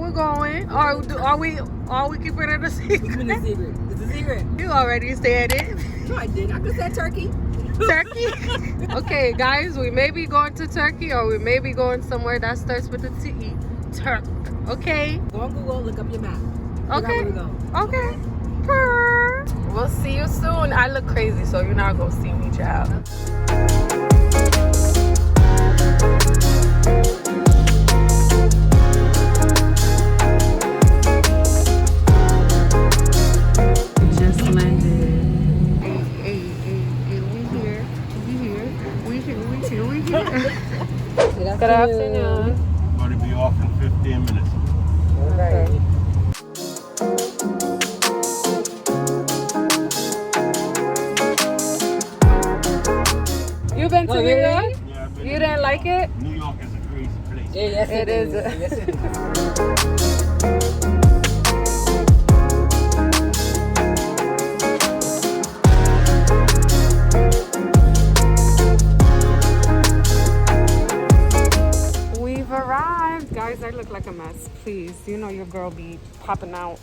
we're going. Or are we keeping it a secret? Keeping it a secret. It's a secret. You already said it. No, I did. I just said Turkey. Turkey? Okay, guys, we may be going to Turkey or we may be going somewhere that starts with a T. Turk. Okay? Go on Google, look up your map. Okay. Where we go. Okay. Purr. We'll see you soon. I look crazy, so you're not gonna see me, child. Just landed. Hey, we here. Good afternoon. Going to be off in 15 minutes. Okay. You been to New York? Yeah, I've been You in didn't New like York. it? New York is a crazy place. Yeah, yes, It is. Yes, it is. We've arrived. Guys, I look like a mess. Please, you know your girl be popping off.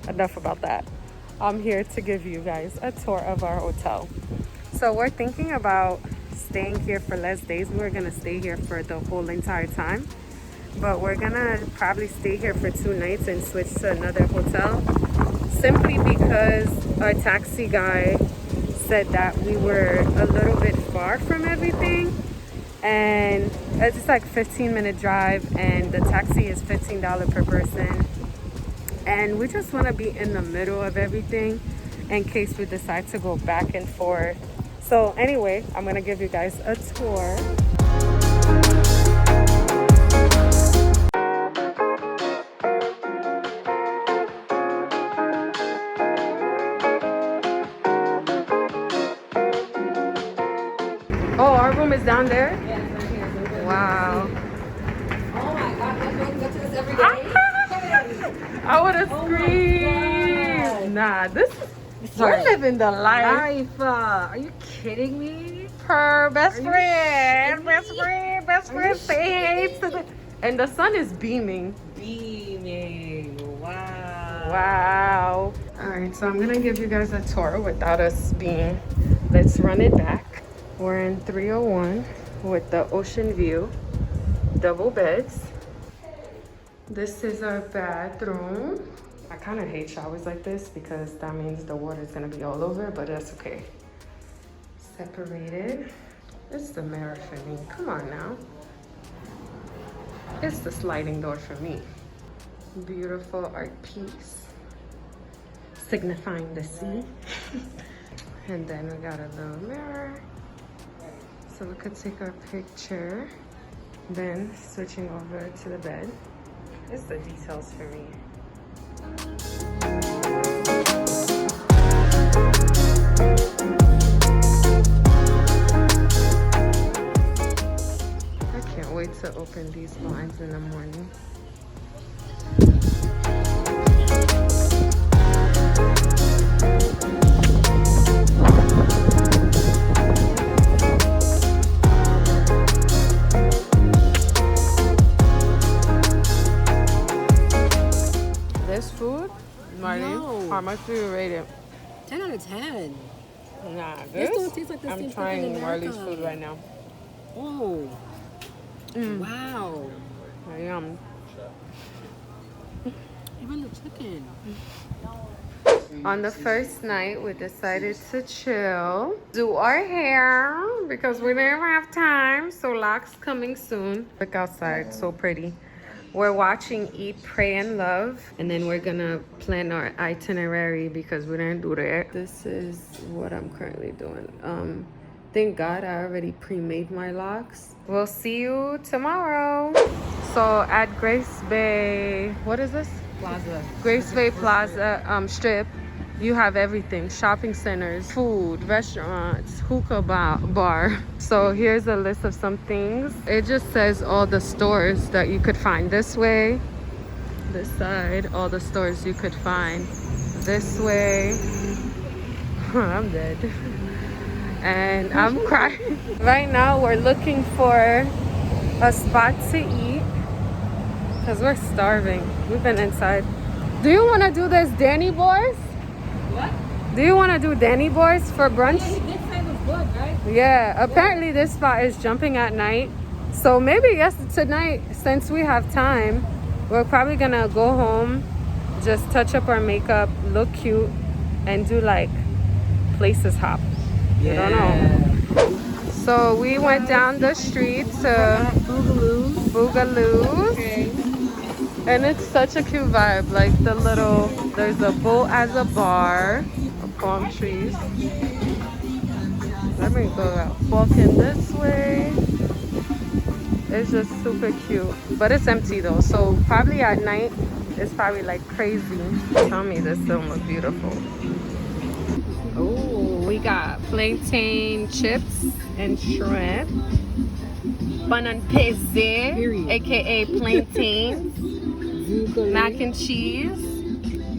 Enough about that. I'm here to give you guys a tour of our hotel. So we're thinking about staying here for less days. We're gonna stay here for the whole entire time, but we're gonna probably stay here for 2 nights and switch to another hotel, simply because our taxi guy said that we were a little bit far from everything, and it's like 15-minute drive, and the taxi is $15 per person, and we just want to be in the middle of everything in case we decide to go back and forth. So anyway, I'm gonna give you guys a tour. Oh, our room is down there? Yeah, it's right here. So Wow. Oh my God, let's go to this every day. I would have Oh my screamed. Nah, we're living the life. Are you kidding me? Per best Are you friend. kidding Best Are you friend. Say hey to the. And the sun is beaming. Beaming. Wow. Wow. All right, so I'm gonna give you guys a tour without us being. Let's run it back. We're in 301 with the ocean view, double beds. This is our bathroom. I kind of hate showers like this because that means the water is gonna be all over, but that's okay. Separated. It's the mirror for me. Come on now. It's the sliding door for me. Beautiful art piece, signifying the sea. And then we got a little mirror, so we could take our picture. Then switching over to the bed. It's the details for me. I can't wait to open these blinds in the morning. This food, Marty, No. how much do you rate it? 10 out of 10. Nah, This don't taste like the same I'm stuff in trying Marley's America. food right now. Oh. Wow. Yum. Even the chicken. On the first night, we decided to chill, do our hair because we didn't have time. So locks coming soon. Look outside, so pretty. We're watching Eat, Pray, and Love, and then we're gonna plan our itinerary because we didn't do that. This is what I'm currently doing. Thank God I already pre-made my locks. We'll see you tomorrow. So at Grace Bay, what is this? Plaza. Grace Bay Plaza Strip, you have everything: shopping centers, food, restaurants, hookah bar. So here's a list of some things. It just says all the stores that you could find this way, this side, all the stores you could find this way. I'm dead. And I'm crying. Right now we're looking for a spot to eat because we're starving. We've been inside. Do you want to do this Danny Boys? What? Do you want to do Danny Boys for brunch? Yeah, he did say it was good, right? Yeah, apparently this spot is jumping at night. So maybe tonight, since we have time, we're probably gonna go home, just touch up our makeup, look cute, and do like places hop. I don't know. So we went down the street to Boogaloo's. Okay. And it's such a cute vibe. Like there's a boat as a bar, palm trees. Let me go out. Walking this way. It's just super cute. But it's empty though. So probably at night, it's probably like crazy. Tell me this don't look beautiful. Oh, we got plantain chips and shrimp. Bun and pizza, aka plantain. Mac and cheese.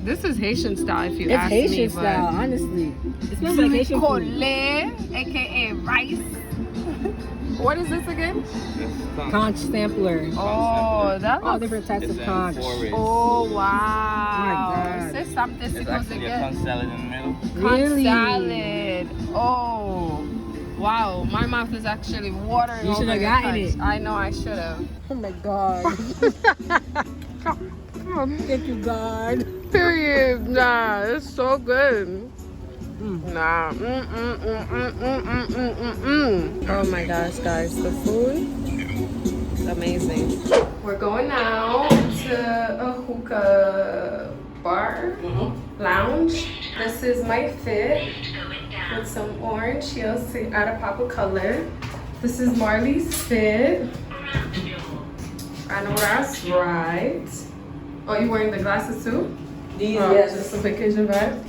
This is Haitian style if you ask me. It's Haitian style, honestly. It smells like Haitian food. Aka rice. What is this again? Conch sampler. Oh, that All looks... different types of conch. Oh, wow. God. Say something It's actually a conch salad in the middle. Conch salad. Oh, wow. My mouth is actually watering. You should have gotten it. I know I should have. Oh my God. Thank you, God. Period. Nah, it's so good. Nah. Oh my gosh, guys, the food is amazing. We're going now to a hookah bar, lounge. This is my fit with some orange. She'll add a pop of color. This is Marley's fit. I know that's right. Oh, you wearing the glasses too? These, yes. Just a vacation vibe.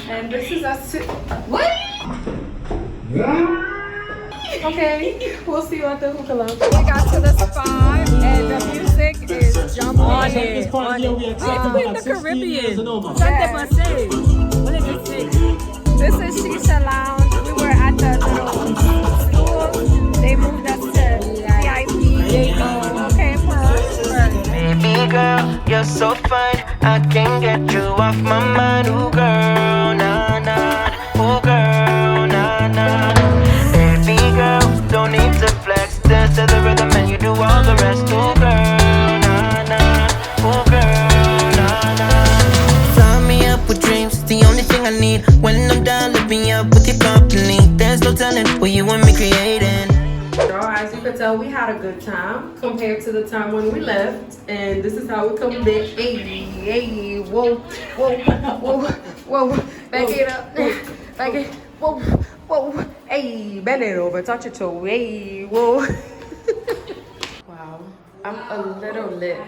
And this is us too. What? Okay, we'll see you at the hookah lounge. We got to the spot and the music is jumping on it. It's in the Caribbean. Yes. What is this thing? This is Shisha Lounge. We were at the little school. They moved us to VIP. Okay, first. Baby girl, you're so fine. I can't get you off my mind. Ooh girl, nah nah. Ooh girl, nah nah. Baby girl, don't need to flex. Dance to the rhythm and you do all the rest. Ooh girl, nah nah. Ooh girl, nah nah. Fly me up with dreams, the only thing I need. When I'm down, lift me up with your company. There's no telling what you and me creating. Girl, as you can tell, we had a good time compared to the time when we left. And this is how we come back. Hey, hey, whoa, whoa, whoa, whoa. Back it up. Back it. Whoa, whoa. Hey, bend it over. Touch your toe. Hey, whoa. Wow. I'm a little lit.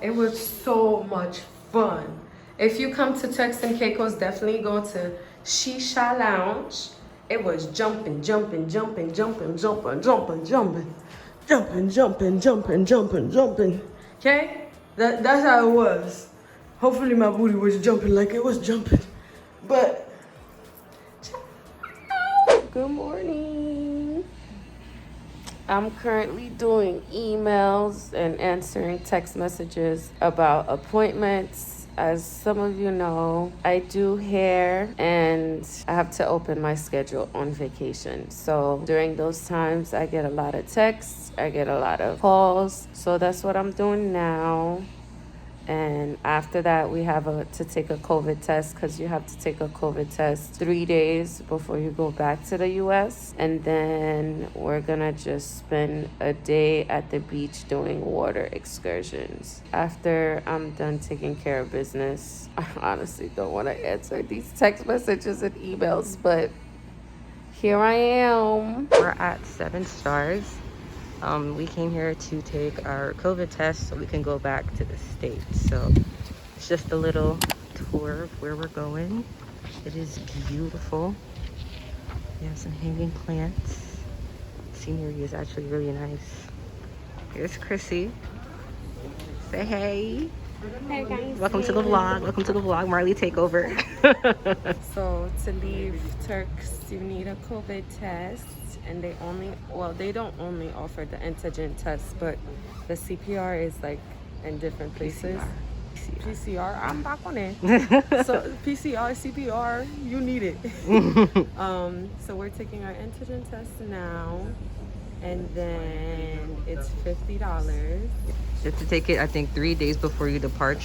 It was so much fun. If you come to TURKS CAICOS, definitely go to Shisha Lounge. It was jumping, jumping, jumping, jumping, jumping, jumping, jumping, jumping, jumping, jumping, jumping, jumping. Okay? That's how it was. Hopefully my booty was jumping like it was jumping. But good morning. I'm currently doing emails and answering text messages about appointments. As some of you know, I do hair and I have to open my schedule on vacation. So during those times, I get a lot of texts, I get a lot of calls. So that's what I'm doing now. And after that, we have to take a COVID test because you have to take a COVID test 3 days before you go back to the U.S. And then we're going to just spend a day at the beach doing water excursions. After I'm done taking care of business, I honestly don't want to answer these text messages and emails, but here I am. We're at 7 Stars. We came here to take our COVID test so we can go back to the States. So it's just a little tour of where we're going. It is beautiful. We have some hanging plants. Scenery is actually really nice. Here's Chrissy. Say hey. Hey guys. Welcome to the vlog. Welcome to the vlog. Marley takeover. So to leave Turks, you need a COVID test. And they don't only offer the antigen test, but the CPR is like in different places. PCR, I'm back on it. So PCR, CPR, you need it. So we're taking our antigen test now, and then it's $50. You have to take it, I think, 3 days before you depart.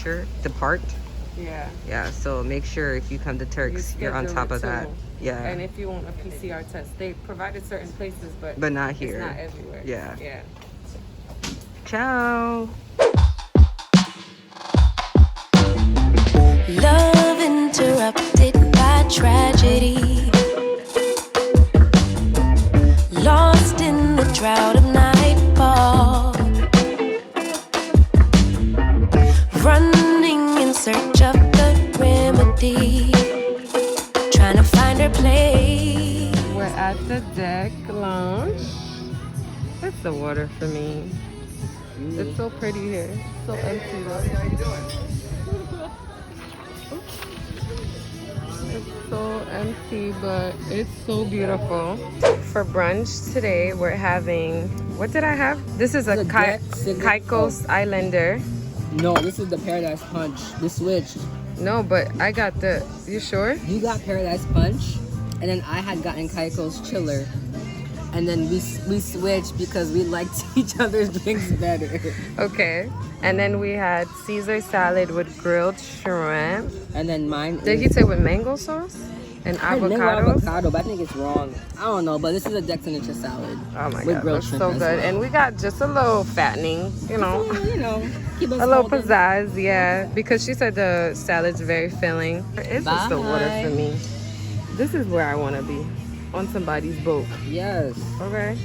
Yeah. Yeah, so make sure if you come to Turks, you're on top of that. Yeah. And if you want a PCR test, they provided certain places, but not here. It's not everywhere. Yeah. Yeah. Ciao. Love interrupted by tragedy, lost in the drought of nightfall, running in search of the remedy, trying to find her place. We're at the deck lounge. It's the water for me. It's so pretty here. It's so empty though. It's so empty, but it's so beautiful. For brunch today, we're having, what did I have? This is a Caicos Islander. No, this is the Paradise Punch. This switched. No, but I got the, you sure? You got Paradise Punch, and then I had gotten Caicos Chiller. And then we switched because we liked each other's drinks better. Okay. And then we had Caesar salad with grilled shrimp. And then mine Did he say with mango sauce? And avocado? Avocado, but I think it's wrong. I don't know, but this is a Dex and Nature salad. Oh my with god, grilled that's shrimp so as good. well. And we got just a little fattening, you know. Keep us A little holding. pizzazz, yeah. Because she said the salad's very filling. It's just the water for me. This is where I want to be. On somebody's boat. Yes. Okay.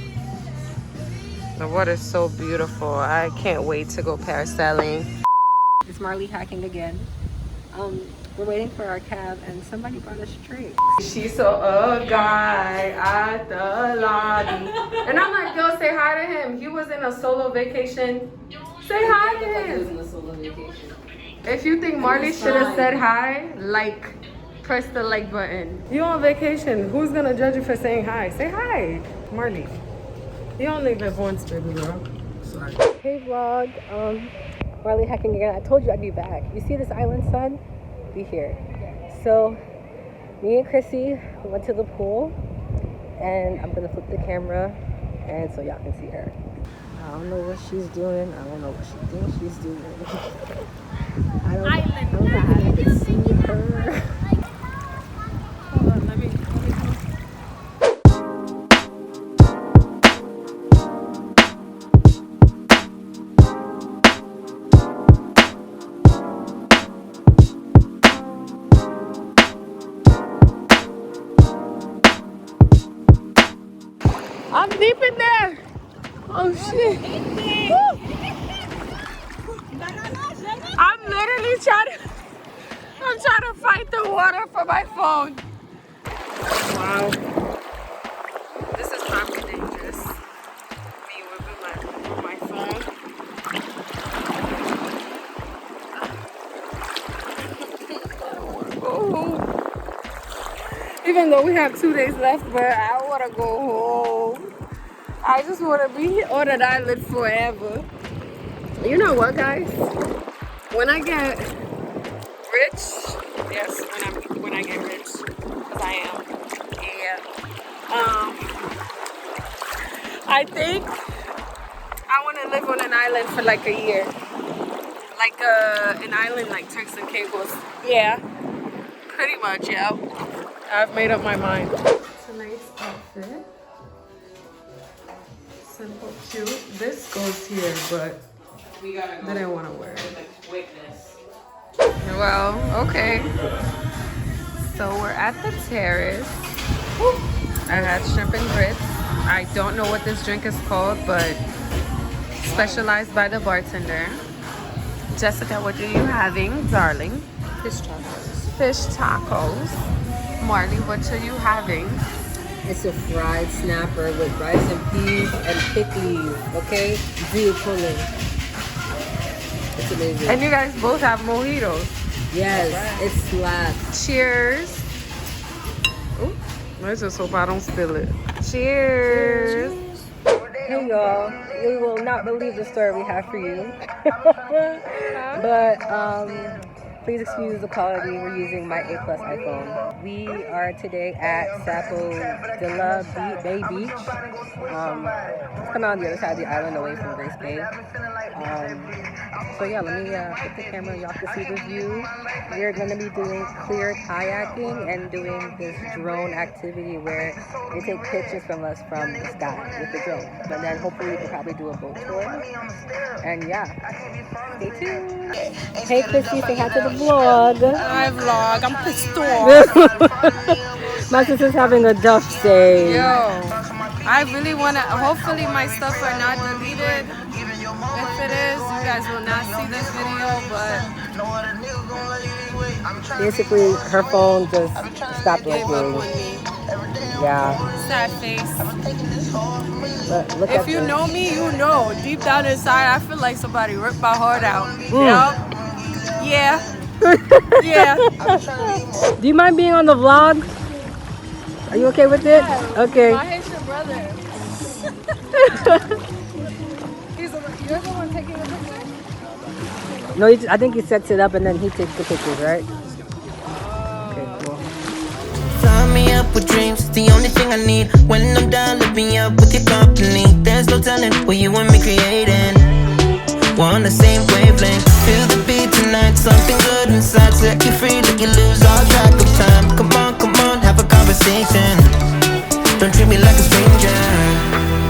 The water's so beautiful. I can't wait to go parasailing. It's Marley hacking again. We're waiting for our cab and somebody brought us drinks. She saw a guy at the lobby. And I'm like, yo, say hi to him. He was in a solo vacation. Say hi to him. If you think Marley should have said hi, like, press the like button. You on vacation. Who's gonna judge you for saying hi? Say hi, Marley. You only live once, baby girl. Sorry. Hey vlog, Marley hacking again. I told you I'd be back. You see this island sun? Be here. So, me and Chrissy went to the pool, and I'm gonna flip the camera, and so y'all can see her. I don't know what she's doing. I don't know what she thinks she's doing. I don't know how I can see her. Hold on, let me I'm deep in there. Oh shit. Woo. I'm literally trying to fight the water for my phone. Wow. This is probably dangerous. Me with my phone. Oh. Even though we have 2 days left, but I want to go home. I just want to be on an island forever. You know what, guys? When I get rich, yes, when I get rich, because I am, yeah. I think I want to live on an island for like a year, like an island like Turks and Caicos. Yeah, pretty much. Yeah, I've made up my mind. It's a nice outfit. Simple, cute. This goes here, but I didn't want to wear it. Well, okay. So we're at the terrace. I had shrimp and grits. I don't know what this drink is called, but specialized by the bartender. Jessica, what are you having, darling? Fish tacos. Fish tacos. Marley, what are you having? It's a fried snapper with rice and peas and pickles, okay? Beautiful. It's amazing. And you guys both have mojitos. Yes, it slaps. Cheers. Ooh, I just hope I don't spill it. Cheers. Hey y'all, you will not believe the story we have for you. But please excuse the quality. We're using my A+ iPhone. We are today at Sapo de la Bay Beach. It's coming on the other side of the island away from Grace Bay. So yeah, let me put the camera, y'all can see the view. We're going to be doing clear kayaking and doing this drone activity where they take pictures from us from the sky with the drone. And then hopefully we can probably do a boat tour. And yeah, stay tuned. Hey Christy, say hi to the vlog. Hi vlog, I'm pissed off. My sister's having a duff day. Yo, I really want to, hopefully my stuff are not deleted. If it is, you guys will not see this video, but basically her phone just stopped gave up on working. me. Yeah. Sad face. But look If at you this. know me, you know. Deep down inside, I feel like somebody ripped my heart out. Yup. Yeah. Yeah. Do you mind being on the vlog? Are you okay with it? Okay. My Haitian brother. You're the one taking the picture? No, I think he sets it up and then he takes the pictures, right? Okay, cool. Fly me up with dreams, the only thing I need. When I'm down, lift me up with your company. There's no telling what you and me creating. We're on the same wavelength. Feel the beat tonight, something good inside. Set you free, let you lose all track of time. Come on, have a conversation. Don't treat me like a stranger.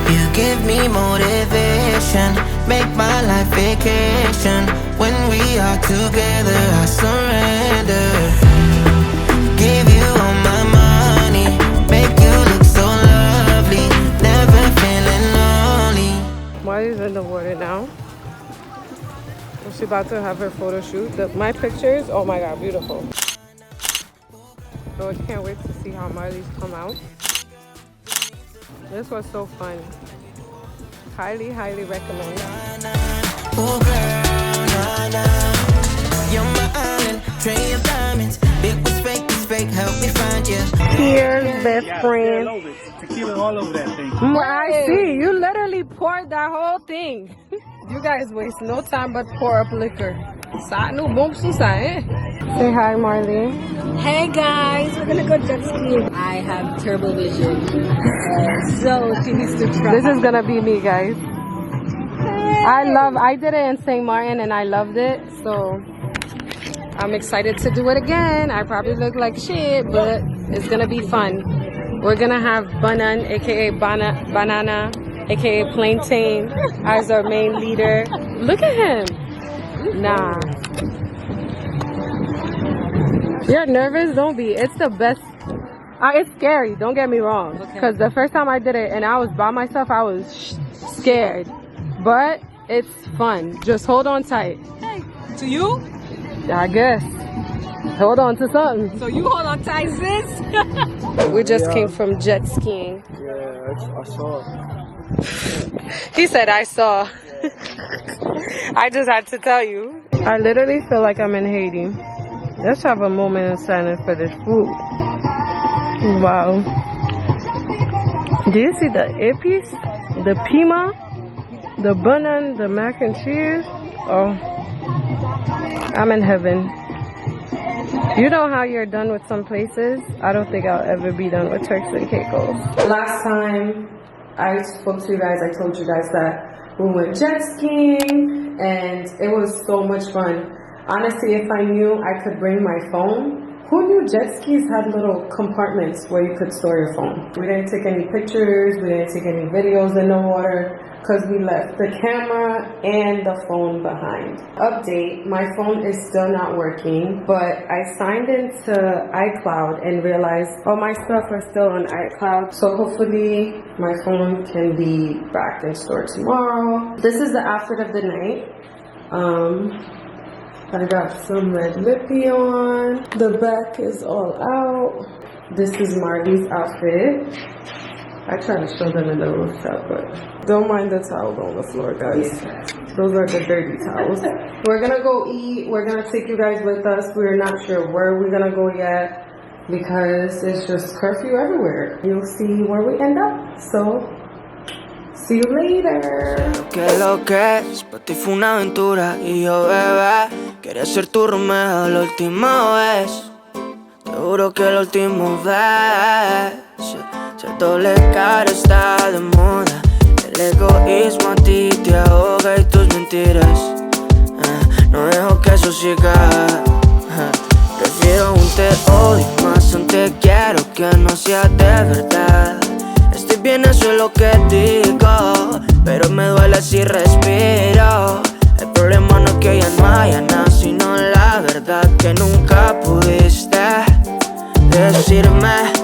You give me motivation, make my life vacation. When we are together, I surrender. Give you all my money, make you look so lovely. Never feeling lonely. Molly's in the water now. She's about to have her photo shoot. My pictures, oh my god, beautiful. So I can't wait to see how Marley's come out. This was so fun. Highly, highly recommend. Oh girl, nah, nah. You're my island, tray of diamonds. It was fake, it's fake, help me find you. Cheers, best friend. Tequila all over that thing. I see. You literally poured that whole thing. You guys waste no time but pour up liquor. Say hi, Marley. Hey guys, we're gonna go jet skiing. I have turbo vision, so she needs to try. This is gonna be me, guys. I did it in St. Martin and I loved it, so I'm excited to do it again. I probably look like shit, but it's gonna be fun. We're gonna have Banan, aka Banana, aka Plantain, as our main leader. Look at him. Nah. You're nervous? Don't be. It's the best. It's scary. Don't get me wrong. Because the first time I did it and I was by myself, I was scared. But it's fun. Just hold on tight. Hey, to you? I guess. Hold on to something. So you hold on tight, sis. We just came from jet skiing. Yeah, I saw it. He said, I saw. I just had to tell you. I literally feel like I'm in Haiti. Let's have a moment of silence for this food. Wow. Do you see the epis? The pima? The bun, the mac and cheese? Oh. I'm in heaven. You know how you're done with some places? I don't think I'll ever be done with Turks and Caicos. Last time I spoke to you guys, I told you guys that we went jet skiing and it was so much fun. Honestly, if I knew I could bring my phone, who knew jet skis had little compartments where you could store your phone? We didn't take any pictures, we didn't take any videos in the water because we left the camera and the phone behind. Update, my phone is still not working, but I signed into iCloud and realized all my stuff are still on iCloud. So hopefully my phone can be back in store tomorrow. This is the outfit of the night. I got some red lippy on. The back is all out. This is Marley's outfit. I try to show them in the rooftop, but don't mind the towels on the floor, guys. Those are the dirty towels. We're gonna go eat. We're gonna take you guys with us. We're not sure where we're gonna go yet because it's just curfew everywhere. You'll see where we end up. So See you later. Lo que es, para ti fue una aventura. Y yo, bebé, quería ser tu Romeo la última vez. Te juro que la última vez. Ser doble cara está de moda. El egoísmo a ti te ahoga y tus mentiras. No dejo que eso siga. Prefiero un te odio más un te quiero que no sea de verdad. Estoy bien, eso es lo que digo, pero me duele si respiro. El problema no es que ya no haya nada, sino la verdad que nunca pudiste decirme.